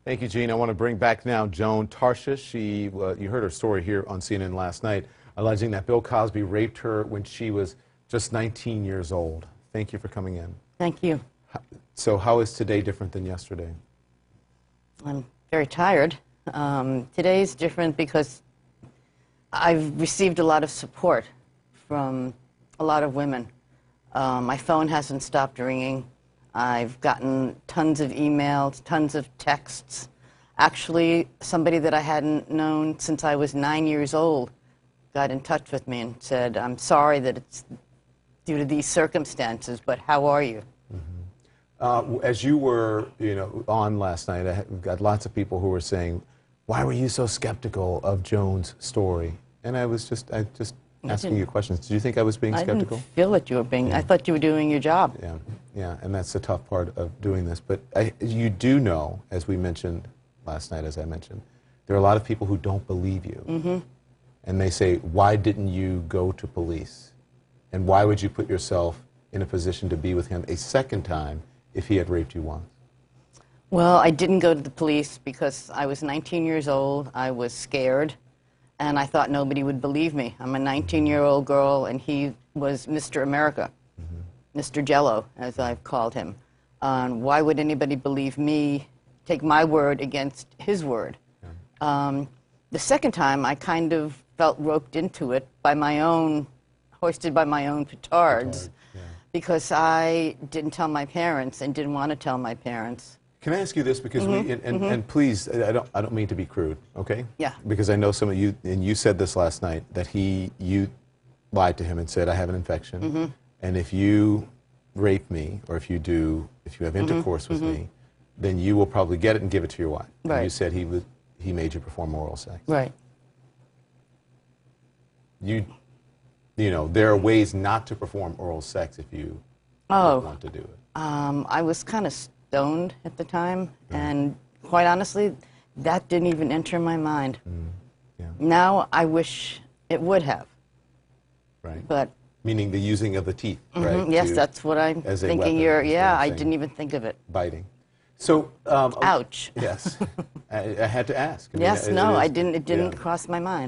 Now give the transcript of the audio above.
Thank you, Gene. I want to bring back now Joan Tarshish. You heard her story here on CNN last night, alleging that Bill Cosby raped her when she was just 19 years old. Thank you for coming in. Thank you. So how is today different than yesterday? I'm very tired. Today's different because I've received a lot of support from a lot of women. My phone hasn't stopped ringing. I've gotten tons of emails, tons of texts. Actually, somebody that I hadn't known since I was 9 years old got in touch with me and said, "I'm sorry that it's due to these circumstances, but how are you?" As you were, on last night, I got lots of people who were saying, "Why were you so skeptical of Joan's story?" And I just asking you questions. Did you think I was being skeptical? I didn't feel that you were being. I thought you were doing your job. Yeah, and that's the tough part of doing this. But you do know, as we mentioned last night, as I mentioned, there are a lot of people who don't believe you. And they say, "Why didn't you go to police? And why would you put yourself in a position to be with him a second time if he had raped you once?" Well, I didn't go to the police because I was 19 years old. I was scared, and I thought nobody would believe me. I'm a 19-year-old girl, and he was Mr. America, Mr. Jello, as I've called him. Why would anybody believe me, take my word against his word? The second time, I kind of felt roped into it by my own, hoisted by my own petards, because I didn't tell my parents and didn't want to tell my parents. Can I ask you this, because and please, I don't mean to be crude, okay? Yeah. Because I know some of you, and you said this last night, that you lied to him and said, "I have an infection, and if you rape me, or if you have intercourse with me, then you will probably get it and give it to your wife." Right. And you said he made you perform oral sex. Right. There are ways not to perform oral sex if you don't want to do it. I was kind of stoned at the time, and quite honestly, that didn't even enter my mind. Now I wish it would have. Right. But meaning the using of the teeth, right? Yes, that's what I'm thinking. I didn't even think of it. Biting. So. Ouch. Yes. I had to ask. Yes. No, I didn't. It didn't cross my mind.